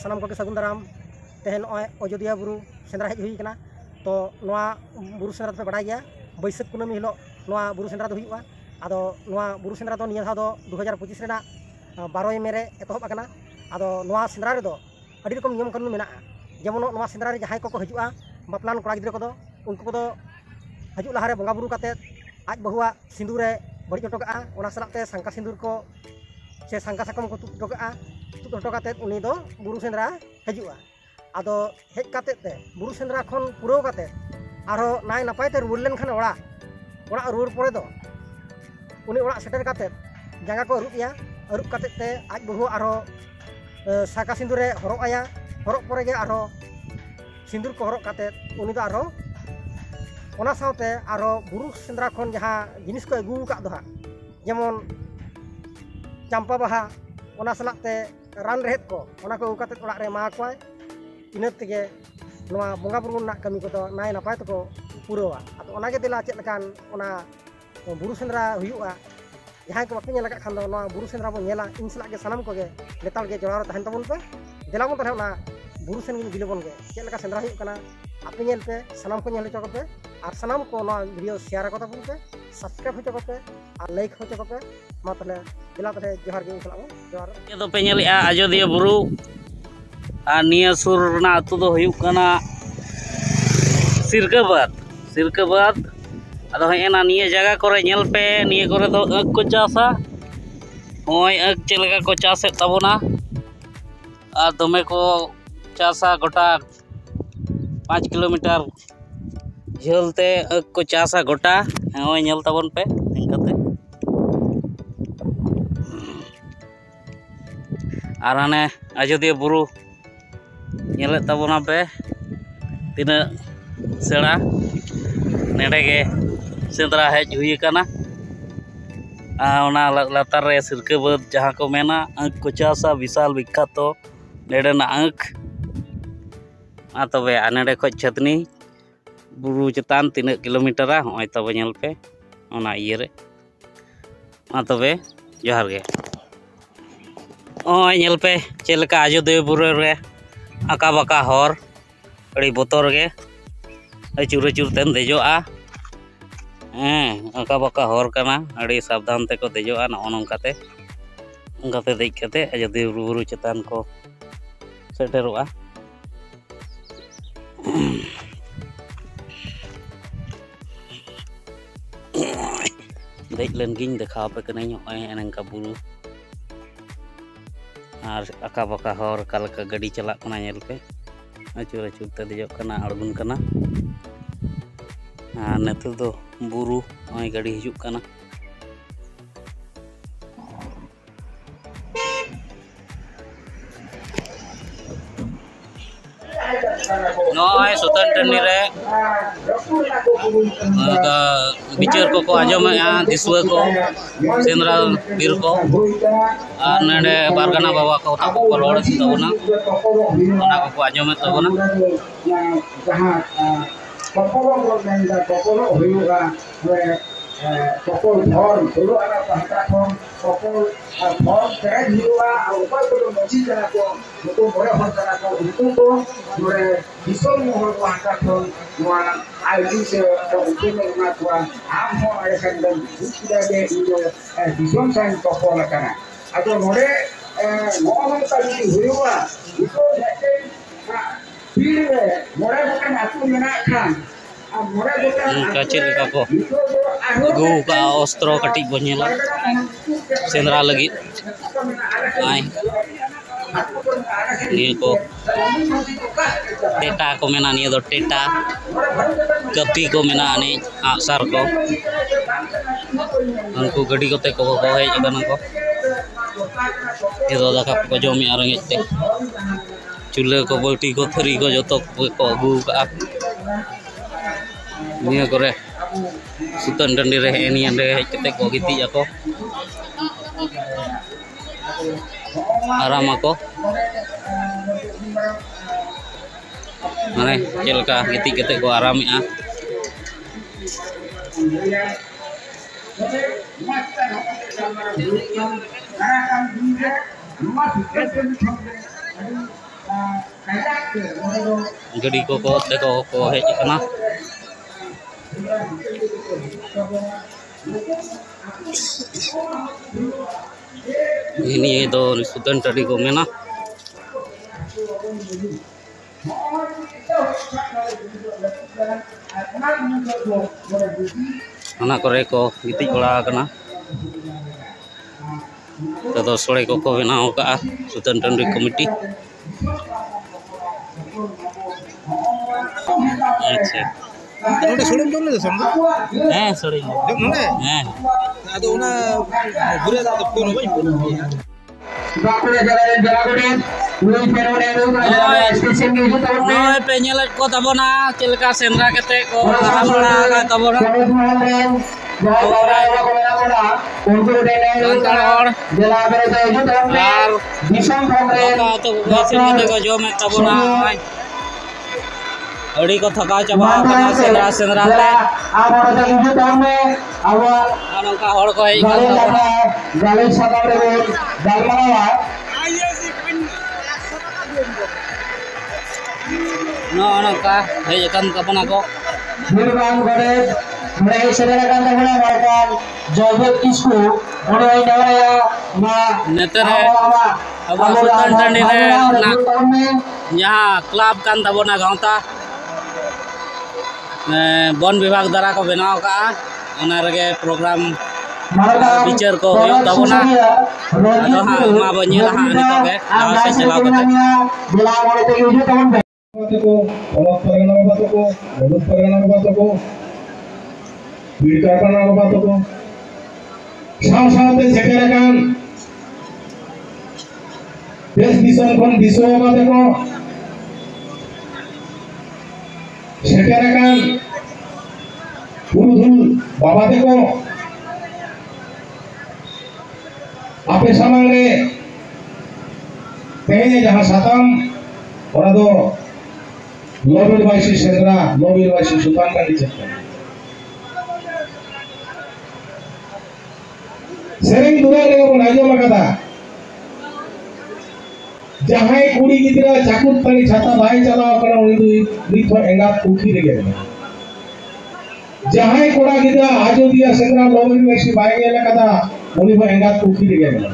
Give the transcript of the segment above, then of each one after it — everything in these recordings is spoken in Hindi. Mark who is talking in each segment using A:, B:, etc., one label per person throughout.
A: सानाम को सगुन दाराम तेहन अयोध्या बुरु सेंद्रा हेज हुई कना तो नोआ बुरु सेंद्रा पे बड़ा गया बैसाख कुनामी हिलो नोआ बुरु सेंद्रा दो हुआ आदो नोआ बुरु सेंद्रा दो निया दो 2025 रेना 12 मे रे एतहब आकना आदो नोआ सेंद्रा रे दो अडी रकम नियम कानून मेना जेमन नोआ सेंद्रा रे जहाय को हजुआ बापलान कोड़ा गिद्रा को उनको को हजु लहारे बंगा बुरु काते आज बहुआ सिंदूर रे बड़ी टोका ओना सलाते सांका सिंदूर को से सांका साकम को तुट टोका उनी दो बुरु सेंद्रा हजुआ आदो हेज काते ते बुरु सेंद्रा खन पुरो काते आरो नाय नापाय ते रुर लेन खान ओड़ा रुर परे दो उनी ओड़ा सेटर काते जांगा को अरुब या अरुब काते ते आज बहु आरो साका सिंदूर रे हरक आया हरक परे गे आरो सिंदूर को हरक काते उनी दो आरो ओना सावते आरो बुरु सेंद्रा खन जहां जिनिस को अगु का दो जेमन चंपा बाहा ओना सलाते रान रेहत को ओना को काते ओड़ा रे मा कोय इना तेगे नोआ बंगा बुरु ना कमी को तो नाय नापाय तो को पुरोवा आतो ओना गे दिला चेत लकान ओना बुरु सेंद्रा हुयुआ जहां को बापे नेला खान दो नोआ बुरु सेंद्रा बो नेला इन सला गे सनाम को गे लेताल गे जोरार तहन तबन पे देला बन तहना बुरु सेन गे गिलबन गे चेत लका सेंद्रा हुयु कना आपे नेल पे सनाम को नेल चो पे और सनाम को नोआ वीडियो शेयर को तबन पे सब्सक्राइब हो चो पे और लाइक हो चो पे मा तले दिला तले जोहार गे सलाम जोहार
B: ये तो पे नेलिया अयोध्या बुरु और निया सुर ना अतु दो हुयुक कना सिरकाबाद अदो हेना निया जगह करे नेल पे निया करे दो अक को चासा होय अक चेलका को चासे तबोना आ दमे को चासा गोटा 5 किलोमीटर झेलते अक को चासा गोटा होय नेल तबन पे इनकाते और हाने अयोध्या बुरु नेले तबना पे तीना सेड़ा नेड़े गे सेंद्रा हेज हुई कना लातार रे सिरकाबाद जहाँ को मेना आँख को चासा विशाल विख्यात तो नेड़े ना आँख तबे नेड़े खो छतनी बुरु चेतान तीना किलोमीटर होय तबे नेल पे ओना इये रे तबे जोहार गे ओय नेल पे चेलका अयोध्या बुरु रे आका बाका हर अड़ी बोतर गे अचूर तेन देजोआ आका बाका हर कना अड़ी सावधान ते को देजोआ नोंकाते उनकाते देज कते अयोध्या बुरु चेतान को सेटेरोआ देज लेन गिन देखा पे कने एनका बुरु और आका बाका हर कालका गाड़ी चला कना नेल पे अचूर ते देजोग कना अड़गुन कना और नेतु दो बुरु ओय गाड़ी हिजुग कना नॉय सुतन टनी रे बिचार को आजमे दिसुआ को सेंद्रा बीर को और नडे बारगाना बाबा को ताको को रोड तबना ओना को आजमे तबना
C: Pokol Thorn, dulu anak Pak Thorn, Pokol Thorn, keren juga, apa itu masih kena kok, itu boleh kena kok, itu tuh boleh bisa mohon Pak Thorn, mohon ID sebukti mengenai Tuhan, amho ada sandal, sudah ada itu, bisa saya Pokol kena, atau boleh mohon tadi juga, itu jadi pilih, boleh bukan aku menakan.
B: कचेल को गु का अस्त्र कटी बनेला सेंद्रा लगी आय निये को टेटा को मेना निये दो टेटा कपी को मेना आने आसार को उनको गड्डी कोते को हेज कना को ये दाका को जमी आरंगते चूल्हे को बटी को थरी को जो को अगू का निया करे सुतन डंडी रे एनियन रे हेज कते को गिती जाको आराम को माने चेलका गिती कते को आरामया गाड़ी को हेज करना ini do Sultan tadi ko mena anak kore ko gitik bala kana to sore ko benau ka Sultan Tandri Committee अच्छा
D: नोडे सोडम जम ले समझ
B: हैं सॉरी
D: जम नोडे
B: हैं
D: ಅದು ಉನ ಗುರೆ ದ ಫೋನ್ ಬೈ
C: Bapak jalan jalan Luis Peronero stesen gitu tahun
B: noy pe nyelet ko tabona cilka sendra kete ko ramala ka tabona untuk
C: jalan
B: ar
C: bisa kemarin
B: ka to ko sendra ko jo me tabona अड़ी को थका चबा सेंद्रा सेंद्रा ते
C: आबार दा इजु तामे आवा
B: नौका हड़ को हेज
C: गाले सादा रे दालमावा
B: नौका हेज कन कपना को
C: निर्माण करे मरे सेरा कान तबना मारकान जयदेव किसको ओने नवया मा
B: नेतरे अब सुल्तान टंडी रे यहाँ क्लब कान तबना गांवता वन विभाग द्वारा को बनाव का प्रोग्राम विचार को तबना अदो हा मा बनी लहा नितो के लावा से चलाव कते
E: को अलग परगना बात को बहुत परगना बात को बीड़ कारखाना बात को साथ सेकेर कान देश दिसम कोन दिसो बात को सेकेर कान पुरुधुल बाबा देखो आपे सामने तेने जहां सातम और दो लोबिल वाइसी सेंद्रा लोबिल वाइसी सुल्तान का नीचे सेरेंग दुरा ले को नाजो मगदा जहां कुड़ी गिदरा चाकुत तनी छाता भाई चलाव करा उनी रीतो एंगा कुखी रे गेले जहां कोड़ा गिदरा आजो दिया सेंद्रा लोबिल वाइसी भाई गेले कदा उनी बो एंगा कुखी रे गेले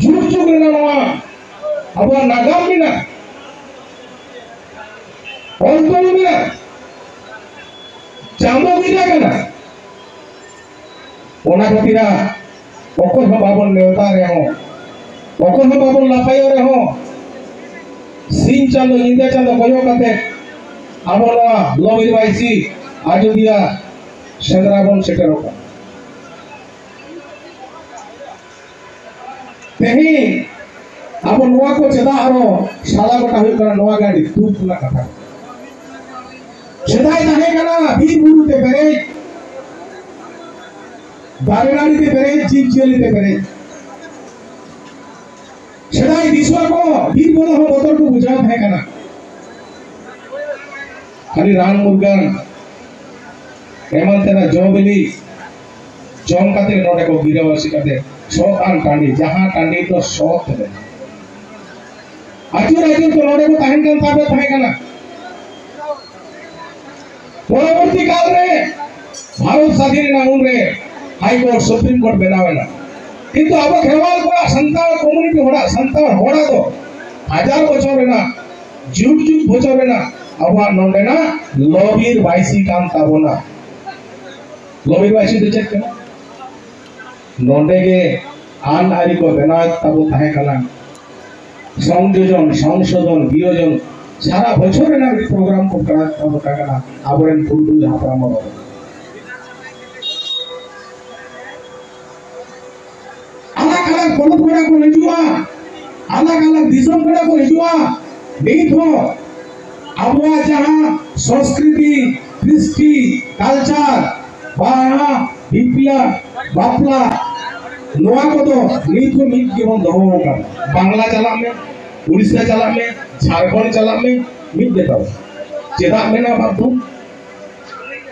E: जुग जुग रे नवा अब नागाम बिना ऑल्टो बिना चांदो बिना कना ओना कतिरा ओको बाबन नेवता रे हो ओको बाबन लापायो रे हो सिन चांदो इंदे चांदो कोयो कते आबोला लोबिर वाइसी आजोदिया सेंद्राबन सेटेरो तेही अब नोआ को चेदा आरो साला गोटा हुई करा नोआ गाड़ी दूर पुला कथा चेदाई ताहे कना बीर बुरु ते पेरे दारेनाड़ी ते पेरे जीव जियली ते पेरे चेदाई दिसवा को बीर बोलो हो बोतल को बुझाव है कना खाली रान मुर्गन एमन तेरा जोबली जोम काते नोडे को गिरावासी काते सोतान टांडी जहां टांडी तो सोत है आजूर आजूर तो नोडे को ताहेन कान ताबे ताहे कना परवर्ती काल रे भारत स्वाधीन ना उन रे हाई कोर्ट सुप्रीम कोर्ट बनावेना किंतु अब खेवाल को संतान कम्युनिटी होड़ा संतान होड़ा तो हजार बछर रे ना जुग जुग बछर रे ना अब नोडे ना लोबीर वाइसी कान ताबोना लोबीर वाइसी तो चेक कना नोडे के आन आरी को बना ताबो ताहे कना संयोजन संशोधन वियोजन सारा बछर ना प्रोग्राम को करा ताबो ताकना आबरेन फुलदु हापराम बाबा अलग अलग बहुत बड़ा को हिजुआ अलग अलग दिसम बड़ा को हिजुआ नहीं तो आबवा जहां संस्कृति कृष्टि कल्चर बाहा बिप्ला बापला नोआ को तो नीत को मीत जीवन दहो का बांग्ला चला में उड़ीसा चला में झारखंड चला में मीत देता चेदा में ना बाबू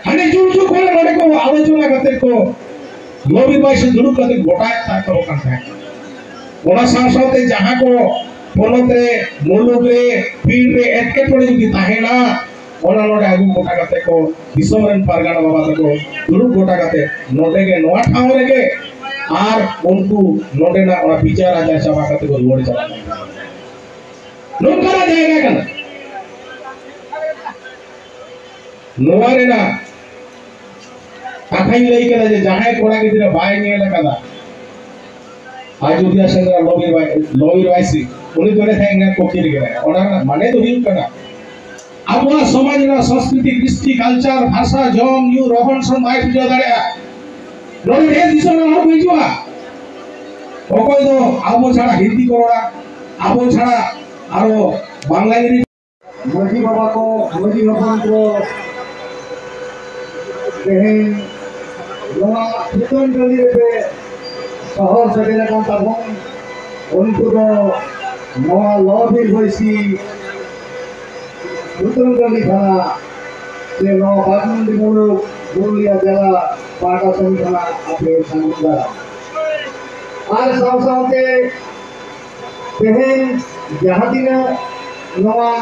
E: हने जुग जुग को नडे को आलोचना करते को लोबी भाई से दुरु करते गोटाय ता करो का है ओना सांसते जहां को ponot re muluk re pir re etketore judi tahena ona node agu gota kate ko disam ren pargana baba tako duru gota kate node ge noa thang rege ar unku node na ona bicara aja saba kate ko ruwar chala nungkara jayega kana noa re na kathain lei kada je jahay kora gidira bai niela kada Ayodhya संग लोबीर वाइसी उनी दोने थेंग ने कोकिर गे ओना माने तो हिम कना आबो समाज ना संस्कृति कृष्टि कल्चर भाषा जम न्यू रोहन सम बाइ बुझा दाड़िया लोबी रे दिसम ना हो बिजुआ ओकय दो आबो छाड़ा हिंदी करोड़ा आबो छाड़ा आरो बांग्ला इंग्लिश
C: मजी बाबा को मजी हपन को कहे लोना कितन गली रे शहर settle kan tabong unku do noa lobir hoisi utun gali thana se no bagmundi mulu purulia jela patason thana ape sangga ar saw sawte tehen jahadina noa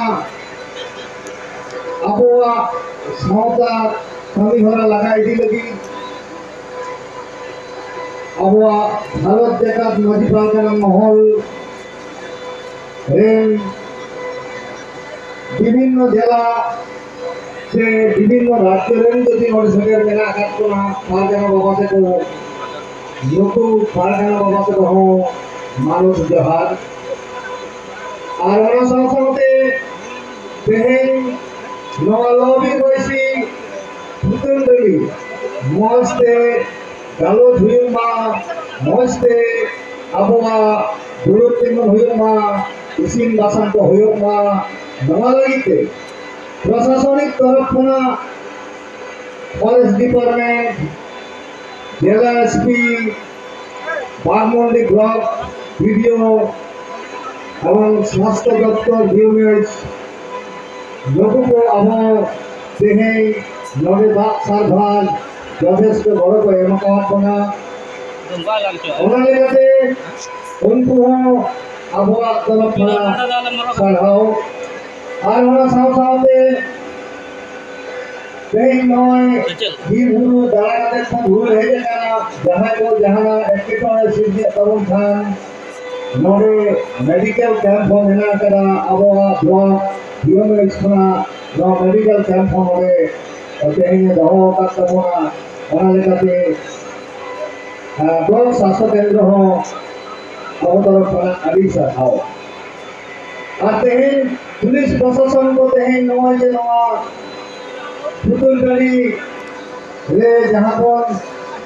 C: abuwa samota kami hora lagai di lagi আবহাওয়া ভারত জাকাত মাঝি পারগানা মহল রেল বিভিন্ন জেলা সে বিভিন্ন রাজ্যের যদি মরিসের মেলা কাটনা পারগানা বাবা থেকে নতু পারগানা বাবা থেকে হো মানুষ জহার আর ওনা সাথে তেহেন নলবি কইছি ফুতুললি মস্তে Kalau huyung ma, moste, abuwa, buruk timun huyung ma, isin basan ko huyung ma, nama lagi te. Prasasonik taraf puna, Forest Department, Jela SP, Bagmundi Block, Video, এবং স্বাস্থ্য দপ্তর ভিউমেজ, লোককে আমার দেহে নদী বাক সার্ভার যথেষ্ট বড় করে এমকাওয়াপনা ওনা লেগাতে উনকু আবহাওয়া তরফনা সারহাও আর ওনা সাথে এই নয় বীরগুরু দাঁড়াতে খুব ভুল হয়ে যায় যাহাই বল যাহারা একেবারে সিদ্ধি তরুণ খান নরে মেডিকেল ক্যাম্প মেনা করা আবহাওয়া ব্লক ভিউমেজ খনা মেডিকেল ক্যাম্প নরে তেহেনে দহ কাটবনা ওনা লেগাতে ব্লক স্বাস্থ্য কেন্দ্র অবতরফনা আদি সারহাও আর তেহেন পুলিশ প্রশাসন को তেহেন নয় যে নয় পুতুলগাড়ি রে जहां पर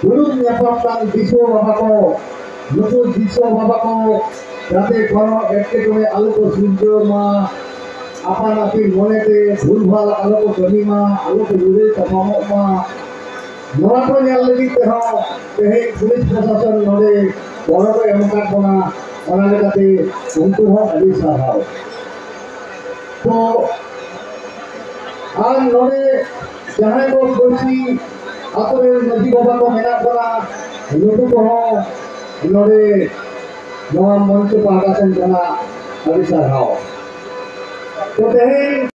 C: गुरु नेपथ्यम दिशो बाबा को नुकु दिशो बाबा को जाते कोनो एकटे करे आलो को सूर्य मा आपन आपी मनेते भूलभाल आलो को गनिमा आलो को जुरे तमामो मा नोआ को नेल लगी ते हो तेहे पुलिस प्रशासन नोडे बड़ को एमकाट बना ओना लेकाते उनको हो आदि साहाव तो आज नोडे जहां को कोसी आतरे नदी बाबा को मेना बना लोटू को हो नोडे नोआ मंच पागासन बना आदि साहाव तो तेहे